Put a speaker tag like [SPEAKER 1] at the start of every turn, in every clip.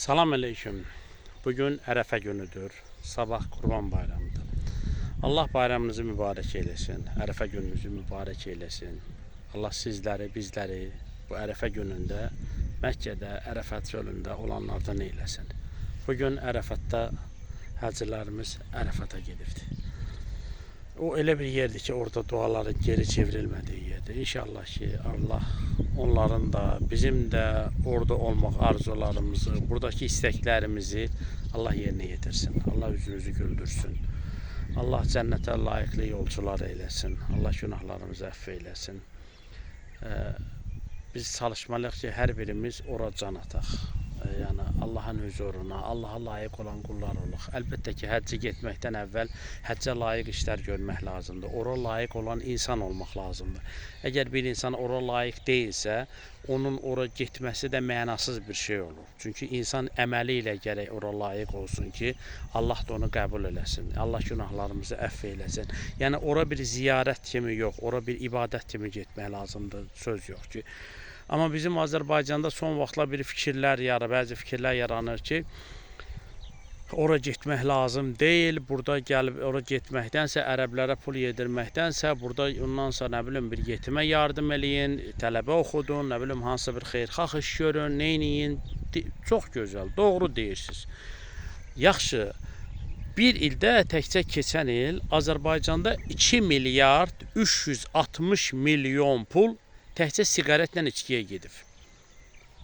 [SPEAKER 1] Salam aleyküm. Bugün Ərəfə günüdür. Sabah Qurban bayramıdır. Allah bayramınızı mübarək eylesin. Ərəfə gününüzü mübarək eylesin. Allah sizləri, bizləri bu Ərəfə günündə Məkkədə, Ərəfət çölündə olanlardan eylesin. Bugün Ərəfətdə həccilərimiz Ərəfətə gedibdir. O elə bir yerdir ki, orada duaların geri çevrilmədiyi yerdir. İnşallah ki, Allah onların da, bizim də orada olmaq arzularımızı, buradaki isteklerimizi Allah yerine getirsin. Allah yüzünüzü güldürsün. Allah cənnətə layıqlı yolcular eylesin. Allah günahlarımızı əff eylesin. Biz çalışmalıyıq ki, hər birimiz ora can ataq. Yani Allah'ın huzuruna, Allah'a layık olan kullar olaq. Əlbəttə ki, həccə getməkdən əvvəl həccə layık işlər görmək lazımdır. Ora layık olan insan olmaq lazımdır. Əgər bir insan ora layık deyilsə, onun ora getməsi də mənasız bir şey olur. Çünki insan əməli ilə gərək ora layık olsun ki, Allah da onu qəbul eləsin. Allah günahlarımızı əff eyləsin. Yəni ora bir ziyarət kimi yox, ora bir ibadət kimi getmək lazımdır. Söz yox ki. Amma bizim Azərbaycanda son vaxtlar bir bəzi fikirlər yaranır ki, ora getmək lazım deyil, burada gəlib ora getməkdənsə, ərəblərə pul yedirməkdənsə, burada ondan sonra nə bilim bir yetimə yardım eləyin, tələbə oxudun, nə bilim hansısa bir xeyirxah iş görün, neyləyin. Çox gözəl, doğru deyirsiniz. Yaxşı, bir ildə təkcə keçən il Azərbaycanda 2 milyard 360 milyon pul təkcə siqaretlə içkiyə gedib.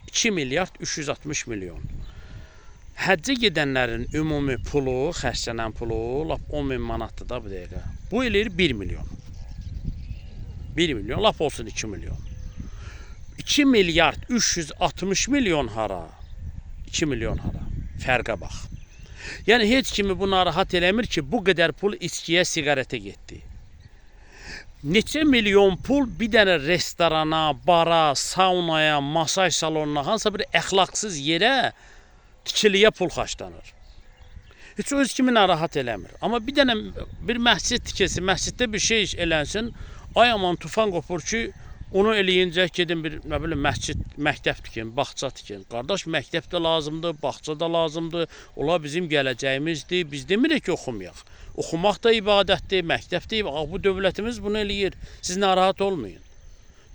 [SPEAKER 1] 2 milyard 360 milyon. Həccə gedənlərin ümumi pulu, xərclənən pulu lap 10 bin manatdır da bu dəqiqə. Bu il 1 milyon. 1 milyon, lap olsun 2 milyon. 2 milyard 360 milyon hara? 2 milyon hara? Fərqə bax. Yəni heç kimi bu narahat eləmir ki, bu qədər pul içkiyə, siqaretə getdi. Neçə milyon pul bir dənə restorana, bara, saunaya, masaj salonuna, hansısa bir əxlaqsız yerə, tikiliyə pul xərclanır. Heç öz kimi narahat eləmir. Amma bir dənə bir məscid tikilsin, məsciddə bir şey elənsin, ay aman tufan qopur ki, onu eləyincə gedin bir nə bilim məscid, məktəb tikin, bağça tikin. Qardaş, məktəb də lazımdır, bağça da lazımdır. Ola bizim gələcəyimizdir. Biz demirik ki, oxumayaq. Oxumaq da ibadətdir, məktəb də ibadətdir. Bu dövlətimiz bunu eləyir. Siz narahat olmayın.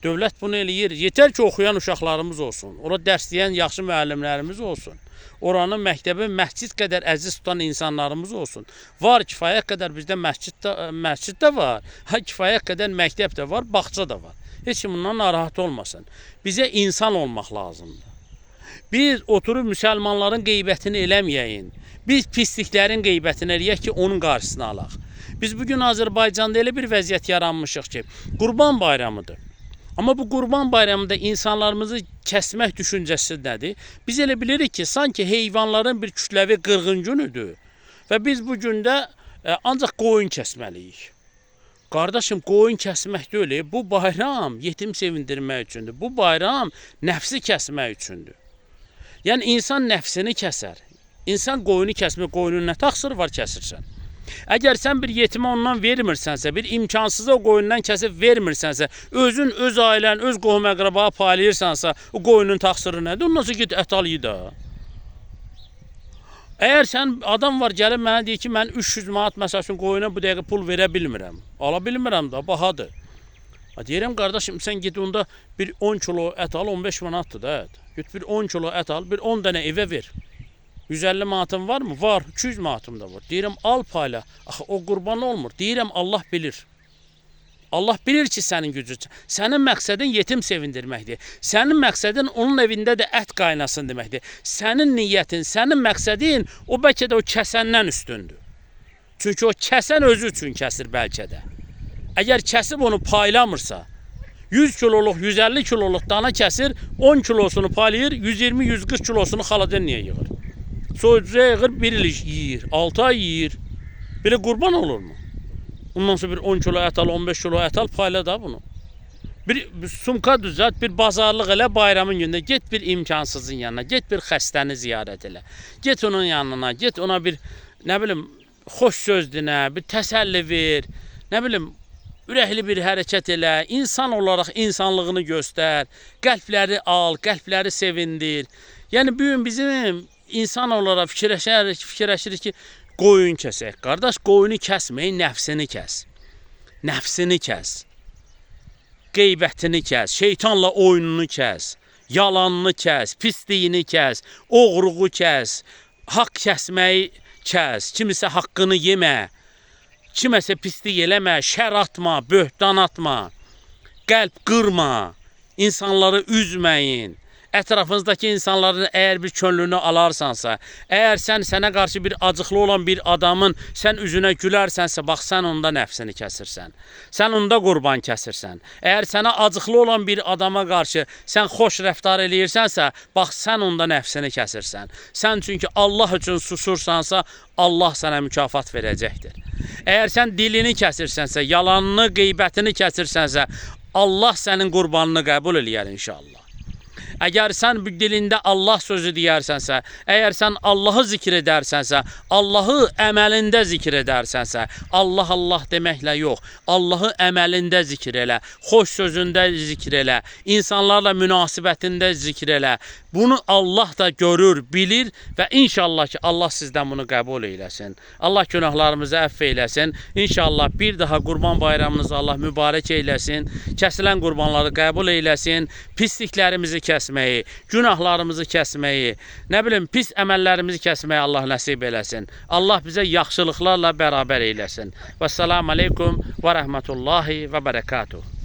[SPEAKER 1] Dövlət bunu eləyir. Yetər ki, oxuyan uşaqlarımız olsun. Ora dərs deyən yaxşı müəllimlərimiz olsun. Oranın məktəbi, məscid qədər əziz tutan insanlarımız olsun. Var, kifayət qədər bizdə məscid də var. Kifayət qədər məktəb də var, bağça da var. Heç kim bundan narahat olmasın. Bizə insan olmaq lazımdır. Biz oturub müsəlmanların qeybətini eləməyəyin. Biz pisliklərin qeybətini eləyək ki, onun qarşısını alaq. Biz bugün Azərbaycanda elə bir vəziyyət yaranmışıq ki, Qurban bayramıdır. Amma bu Qurban bayramında insanlarımızı kəsmək düşüncəsi nədir? Biz elə bilirik ki, sanki heyvanların bir kütləvi qırğın günüdür. Və biz bu gündə ancaq qoyun kəsməliyik. Qardaşım, qoyun kəsmək deyil, bu bayram yetim sevindirmək üçündür. Bu bayram nəfsi kəsmək üçündür. Yəni insan nəfsini kəsər. İnsan qoyunu kəsmək, qoyunun nə təqsiri var kəsirsən? Əgər sən bir yetimə ondan vermirsənsə, bir imkansıza o qoyundan kəsib vermirsənsə, özün, öz ailən, öz qohum əqrabaya paylayırsansa, o qoyunun təqsiri nədir? Ondan sonra git ət al yi da. Əgər sən adam var gəlib mənə deyir ki, mən 300 manat məsəl üçün qoyuna bu dəqiqə pul verə bilmirəm. Ala bilmirəm da, bahadır. Deyirəm, qardaşım, sən git onda bir 10 kilo ət al, 15 manatdır da ət. Git bir 10 kilo ət al, bir 10 dənə evə ver. 150 manatın var mı? Var. 200 manatım da var. Deyirəm, al payla. Axı, o qurban olmur. Deyirəm, Allah bilir. Allah bilir ki, sənin gücün. Sənin məqsədin yetim sevindirməkdir. Sənin məqsədin onun evində də ət qaynasın deməkdir. Sənin niyyətin, sənin məqsədin o bəlkə də o kəsəndən üstündür. Çünki o kəsən özü üçün kəsir bəlkə də. Əgər kəsib onu paylamırsa, 100 kiloluq, 150 kiloluq dana kəsir, 10 kilosunu paylayır, 120-140 kilosunu xaladelniyə yığır. Soyucuya yığır, 1 il yiyir, 6 ay yiyir. Belə qurban olurmu? Ondan sonra bir 10 kilo ət al, 15 kilo ət al, payla da bunu. Bir sumka düzelt, bir bazarlıq elə bayramın günündə. Get bir imkansızın yanına, get bir xəstəni ziyarət elə. Get onun yanına, get ona bir, nə bilim, xoş söz dinə, bir təsəlli ver, nə bilim, ürəkli bir hərəkət elə, insan olaraq insanlığını göstər, qəlbləri al, qəlbləri sevindir. Yəni, bugün bizim insan olaraq fikirləşirik ki, qoyun kəsək. Qardaş, qoyunu kəsməyin, nəfsini kəs. Nəfsini kəs. Qeybətini kəs, şeytanla oyununu kəs. Yalanını kəs, pisliyini kəs, oğruğu kəs, haqq kəsməyi kəs, kimisə haqqını yemə, kiməsə pislik eləmə, şər atma, böhtan atma, qəlb qırma, insanları üzməyin. Ətrafınızdakı insanların əgər bir könlünü alarsansa, əgər sənə qarşı bir acıqlı olan bir adamın sən üzünə gülərsənsə, bax, sən onda nəfsini kəsirsən. Sən onda qurban kəsirsən. Əgər sənə acıqlı olan bir adama qarşı sən xoş rəftar eləyirsənsə, bax, sən onda nəfsini kəsirsən. Sən çünki Allah üçün susursansa, Allah sənə mükafat verəcəkdir. Əgər sən dilini kəsirsənsə, yalanını, qeybətini kəsirsənsə, Allah sənin qurbanını qəbul eləyər inşallah. Əgər sən bu dilində Allah sözü deyərsənsə, əgər sən Allahı zikr edərsənsə, Allahı əməlində zikr edərsənsə, Allah Allah deməklə yox, Allahı əməlində zikr elə, xoş sözündə zikr elə, insanlarla münasibətində zikr elə. Bunu Allah da görür, bilir və inşallah ki, Allah sizdən bunu qəbul eyləsin. Allah günahlarımızı əfv eyləsin. İnşallah bir daha Qurban bayramınızı Allah mübarək eyləsin. Kəsilən qurbanları qəbul eyləsin. Pisliklərimizi kəsməyi, günahlarımızı kəsməyi, nə bilim, pis əməllərimizi kəsməyi Allah nəsib eləsin. Allah bizə yaxşılıqlarla bərabər eyləsin. Vəssalamu aleykum və rəhmətullahi və bərəkatuhu.